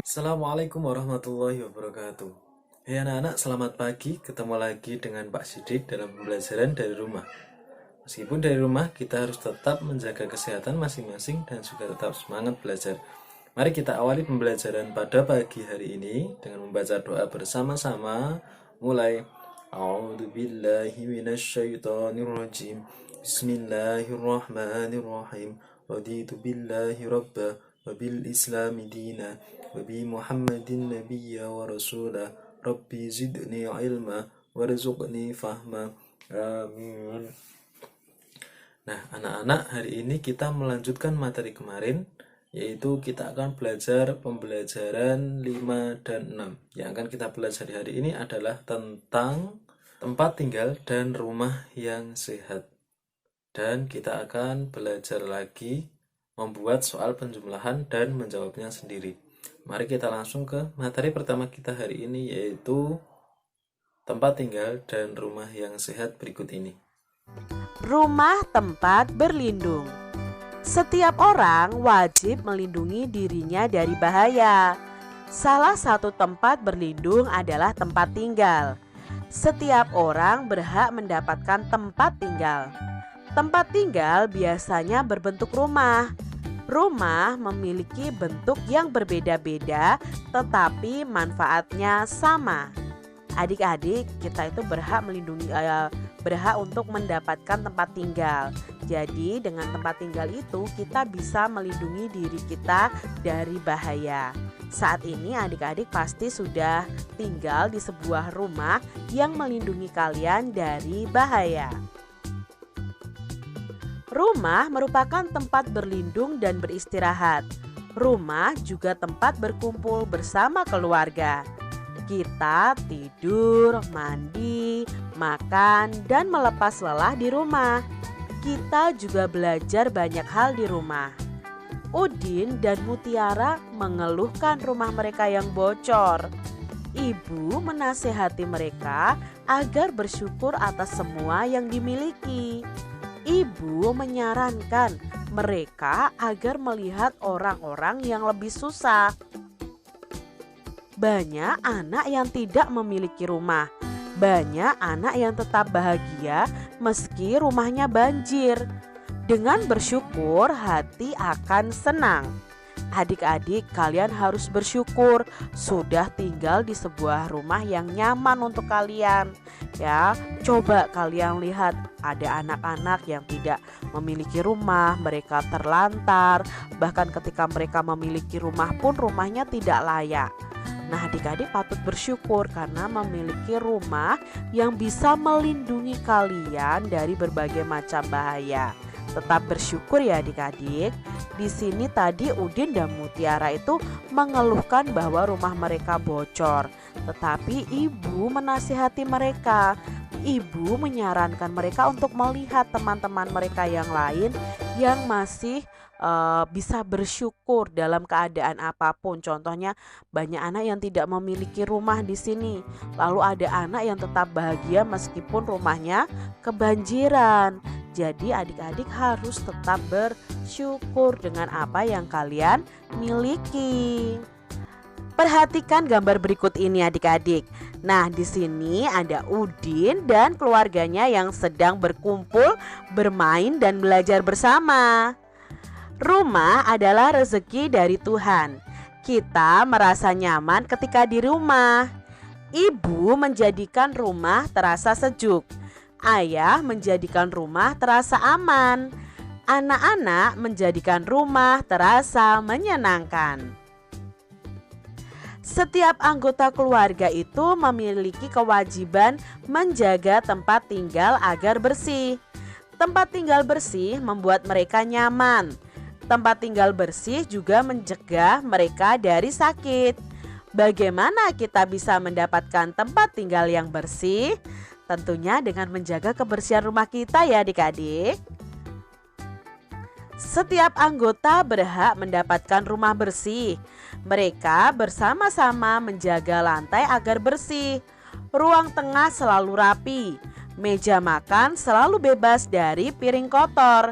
Assalamualaikum warahmatullahi wabarakatuh. Hei anak-anak, selamat pagi. Ketemu lagi dengan Pak Sidik dalam pembelajaran dari rumah. Meskipun dari rumah, kita harus tetap menjaga kesehatan masing-masing dan juga tetap semangat belajar. Mari kita awali pembelajaran pada pagi hari ini dengan membaca doa bersama-sama. Mulai. A'udzubillahi minasyaitonirrajim. Bismillahirrahmanirrahim. Raditu billahi rabba wa bil islami dina wa bi muhammadin nabiyya wa rasula. Rabbi zidni ilma warzuqni fahma. Amin. Nah, anak-anak, hari ini kita melanjutkan materi kemarin, yaitu kita akan belajar pembelajaran 5 dan 6. Yang akan kita belajar hari ini adalah tentang tempat tinggal dan rumah yang sehat. Dan kita akan belajar lagi membuat soal penjumlahan dan menjawabnya sendiri. Mari kita langsung ke materi pertama kita hari ini, yaitu tempat tinggal dan rumah yang sehat berikut ini. Rumah tempat berlindung. Setiap orang wajib melindungi dirinya dari bahaya. Salah satu tempat berlindung adalah tempat tinggal. Setiap orang berhak mendapatkan tempat tinggal. Tempat tinggal biasanya berbentuk rumah. Rumah memiliki bentuk yang berbeda-beda, tetapi manfaatnya sama. Adik-adik, kita itu berhak untuk mendapatkan tempat tinggal. Jadi dengan tempat tinggal itu kita bisa melindungi diri kita dari bahaya. Saat ini adik-adik pasti sudah tinggal di sebuah rumah yang melindungi kalian dari bahaya. Rumah merupakan tempat berlindung dan beristirahat. Rumah juga tempat berkumpul bersama keluarga. Kita tidur, mandi, makan, dan melepas lelah di rumah. Kita juga belajar banyak hal di rumah. Udin dan Mutiara mengeluhkan rumah mereka yang bocor. Ibu menasehati mereka agar bersyukur atas semua yang dimiliki. Ibu menyarankan mereka agar melihat orang-orang yang lebih susah. Banyak anak yang tidak memiliki rumah. Banyak anak yang tetap bahagia meski rumahnya banjir. Dengan bersyukur, hati akan senang. Adik-adik, kalian harus bersyukur sudah tinggal di sebuah rumah yang nyaman untuk kalian. Ya, coba kalian lihat, ada anak-anak yang tidak memiliki rumah, mereka terlantar, bahkan ketika mereka memiliki rumah pun rumahnya tidak layak. Nah, adik-adik patut bersyukur karena memiliki rumah yang bisa melindungi kalian dari berbagai macam bahaya. Tetap bersyukur ya adik-adik. Di sini tadi Udin dan Mutiara itu mengeluhkan bahwa rumah mereka bocor, tetapi ibu menasihati mereka. Ibu menyarankan mereka untuk melihat teman-teman mereka yang lain yang masih bisa bersyukur dalam keadaan apapun. Contohnya banyak anak yang tidak memiliki rumah di sini. Lalu ada anak yang tetap bahagia meskipun rumahnya kebanjiran. Jadi adik-adik harus tetap bersyukur dengan apa yang kalian miliki. Perhatikan gambar berikut ini adik-adik. Nah, di sini ada Udin dan keluarganya yang sedang berkumpul, bermain dan belajar bersama. Rumah adalah rezeki dari Tuhan. Kita merasa nyaman ketika di rumah. Ibu menjadikan rumah terasa sejuk. Ayah menjadikan rumah terasa aman. Anak-anak menjadikan rumah terasa menyenangkan. Setiap anggota keluarga itu memiliki kewajiban menjaga tempat tinggal agar bersih. Tempat tinggal bersih membuat mereka nyaman. Tempat tinggal bersih juga mencegah mereka dari sakit. Bagaimana kita bisa mendapatkan tempat tinggal yang bersih? Tentunya dengan menjaga kebersihan rumah kita ya adik-adik. Setiap anggota berhak mendapatkan rumah bersih. Mereka bersama-sama menjaga lantai agar bersih. Ruang tengah selalu rapi. Meja makan selalu bebas dari piring kotor.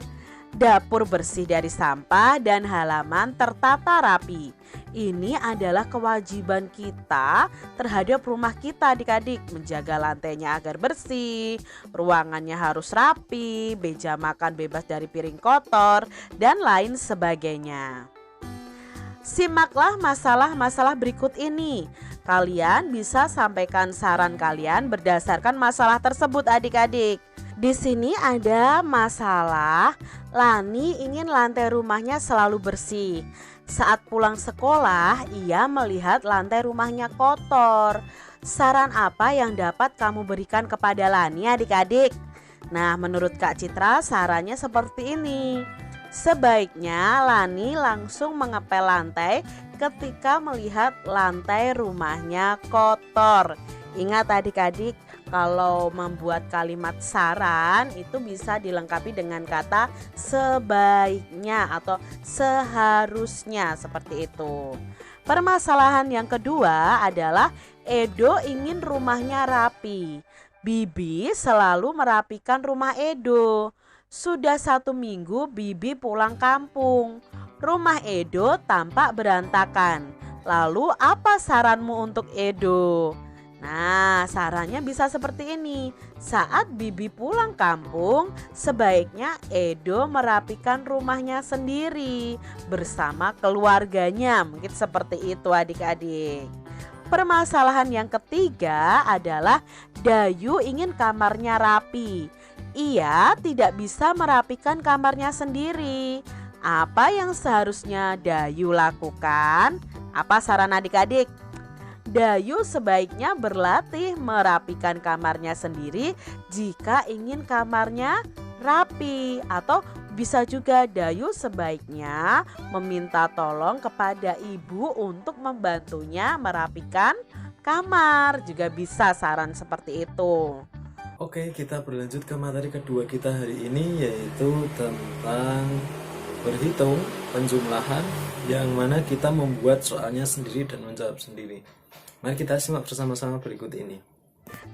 Dapur bersih dari sampah dan halaman tertata rapi. Ini adalah kewajiban kita terhadap rumah kita adik-adik. Menjaga lantainya agar bersih, ruangannya harus rapi, meja makan bebas dari piring kotor, dan lain sebagainya. Simaklah masalah-masalah berikut ini. Kalian bisa sampaikan saran kalian berdasarkan masalah tersebut adik-adik. Di sini ada masalah Lani ingin lantai rumahnya selalu bersih. Saat pulang sekolah, ia melihat lantai rumahnya kotor. Saran apa yang dapat kamu berikan kepada Lani adik-adik? Nah, menurut Kak Citra sarannya seperti ini. Sebaiknya Lani langsung mengepel lantai ketika melihat lantai rumahnya kotor. Ingat adik-adik, kalau membuat kalimat saran itu bisa dilengkapi dengan kata sebaiknya atau seharusnya, seperti itu. Permasalahan yang kedua adalah Edo ingin rumahnya rapi. Bibi selalu merapikan rumah Edo. Sudah 1 minggu Bibi pulang kampung. Rumah Edo tampak berantakan. Lalu apa saranmu untuk Edo? Nah, sarannya bisa seperti ini. Saat Bibi pulang kampung, sebaiknya Edo merapikan rumahnya sendiri bersama keluarganya. Mungkin seperti itu adik-adik. Permasalahan yang ketiga adalah Dayu ingin kamarnya rapi. Ia tidak bisa merapikan kamarnya sendiri. Apa yang seharusnya Dayu lakukan? Apa saran adik-adik? Dayu sebaiknya berlatih merapikan kamarnya sendiri jika ingin kamarnya rapi. Atau bisa juga Dayu sebaiknya meminta tolong kepada ibu untuk membantunya merapikan kamar. Juga bisa saran seperti itu. Oke, kita berlanjut ke materi kedua kita hari ini, yaitu tentang berhitung penjumlahan, yang mana kita membuat soalnya sendiri dan menjawab sendiri. Mari kita simak bersama-sama berikut ini.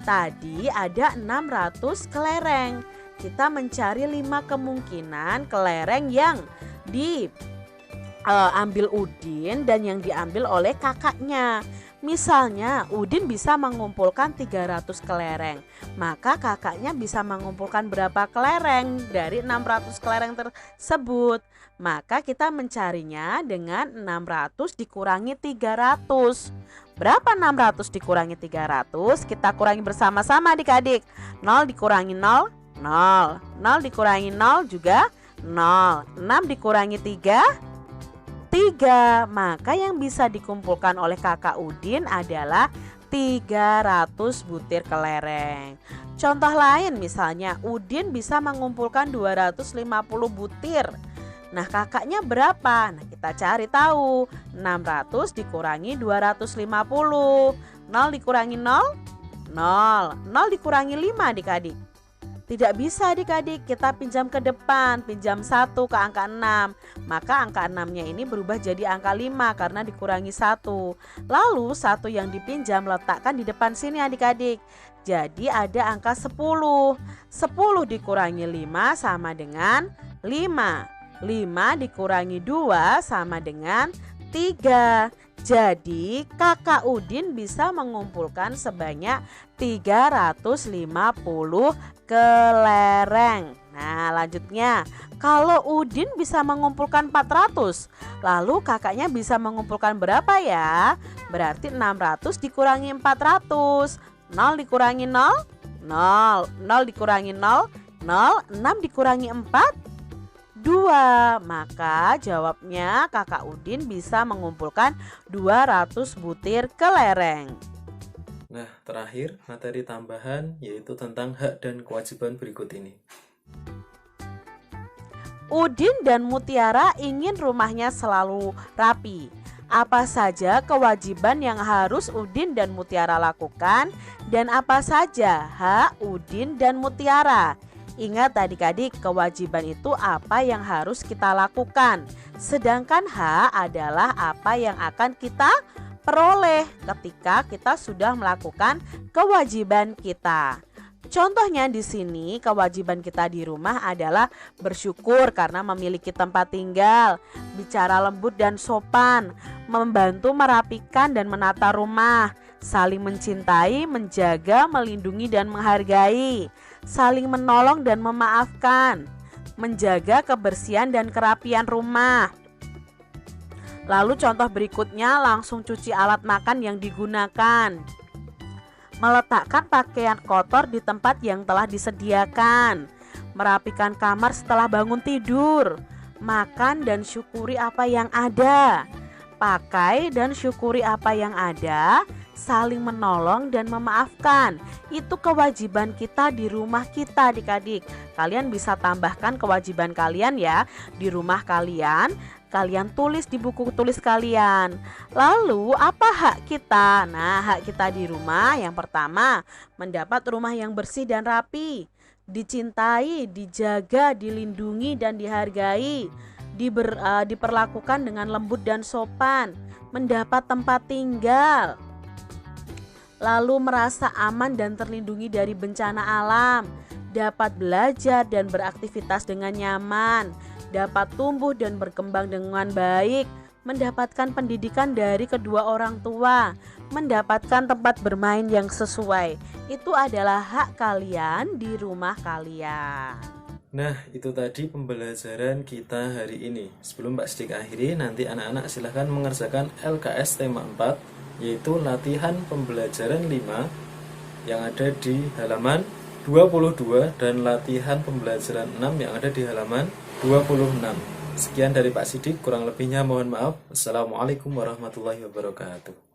Tadi ada 600 kelereng. Kita mencari 5 kemungkinan kelereng yang diambil Udin dan yang diambil oleh kakaknya. Misalnya Udin bisa mengumpulkan 300 kelereng. Maka kakaknya bisa mengumpulkan berapa kelereng dari 600 kelereng tersebut? Maka kita mencarinya dengan 600 dikurangi 300. Berapa 600 dikurangi 300? Kita kurangi bersama-sama adik-adik. 0 dikurangi 0, 0. 0 dikurangi 0 juga 0. 6 dikurangi 3, 3. Maka yang bisa dikumpulkan oleh kakak Udin adalah 300 butir kelereng. Contoh lain misalnya Udin bisa mengumpulkan 250 butir. Nah, kakaknya berapa? Nah, kita cari tahu. 600 dikurangi 250. 0 dikurangi 0, 0. 0 dikurangi 5 adik-adik. Tidak bisa adik-adik, kita pinjam ke depan. Pinjam 1 ke angka 6. Maka angka 6-nya ini berubah jadi angka 5 karena dikurangi 1. Lalu 1 yang dipinjam letakkan di depan sini adik-adik. Jadi ada angka 10. 10 dikurangi 5 sama dengan 5. 5 dikurangi 2 sama dengan 3. Jadi kakak Udin bisa mengumpulkan sebanyak 350 kelereng. Nah, lanjutnya, kalau Udin bisa mengumpulkan 400, lalu kakaknya bisa mengumpulkan berapa ya? Berarti 600 dikurangi 400. 0 dikurangi 0, 0. 0 dikurangi 0, 0. 6 dikurangi 4, 2. Maka jawabnya kakak Udin bisa mengumpulkan 200 butir kelereng. Nah, terakhir materi tambahan yaitu tentang hak dan kewajiban berikut ini. Udin dan Mutiara ingin rumahnya selalu rapi. Apa saja kewajiban yang harus Udin dan Mutiara lakukan dan apa saja hak Udin dan Mutiara? Ingat adik-adik, kewajiban itu apa yang harus kita lakukan. Sedangkan hak adalah apa yang akan kita peroleh ketika kita sudah melakukan kewajiban kita. Contohnya di sini kewajiban kita di rumah adalah bersyukur karena memiliki tempat tinggal, bicara lembut dan sopan, membantu merapikan dan menata rumah, saling mencintai, menjaga, melindungi dan menghargai, saling menolong dan memaafkan, menjaga kebersihan dan kerapian rumah. Lalu contoh berikutnya langsung cuci alat makan yang digunakan. Meletakkan pakaian kotor di tempat yang telah disediakan, merapikan kamar setelah bangun tidur, makan dan syukuri apa yang ada, pakai dan syukuri apa yang ada, saling menolong dan memaafkan. Itu kewajiban kita di rumah kita, adik-adik. Kalian bisa tambahkan kewajiban kalian ya di rumah kalian. Kalian tulis di buku tulis kalian. Lalu apa hak kita? Nah, hak kita di rumah yang pertama, mendapat rumah yang bersih dan rapi, dicintai, dijaga, dilindungi dan dihargai, diperlakukan dengan lembut dan sopan, mendapat tempat tinggal, lalu merasa aman dan terlindungi dari bencana alam, dapat belajar dan beraktivitas dengan nyaman, dapat tumbuh dan berkembang dengan baik, mendapatkan pendidikan dari kedua orang tua, mendapatkan tempat bermain yang sesuai. Itu adalah hak kalian di rumah kalian. Nah, itu tadi pembelajaran kita hari ini. Sebelum Mbak Sidik akhiri, nanti anak-anak silahkan mengerjakan LKS tema 4, yaitu latihan pembelajaran 5 yang ada di halaman 22 dan latihan pembelajaran 6 yang ada di halaman 26. Sekian dari Pak Sidik, kurang lebihnya mohon maaf. Assalamualaikum warahmatullahi wabarakatuh.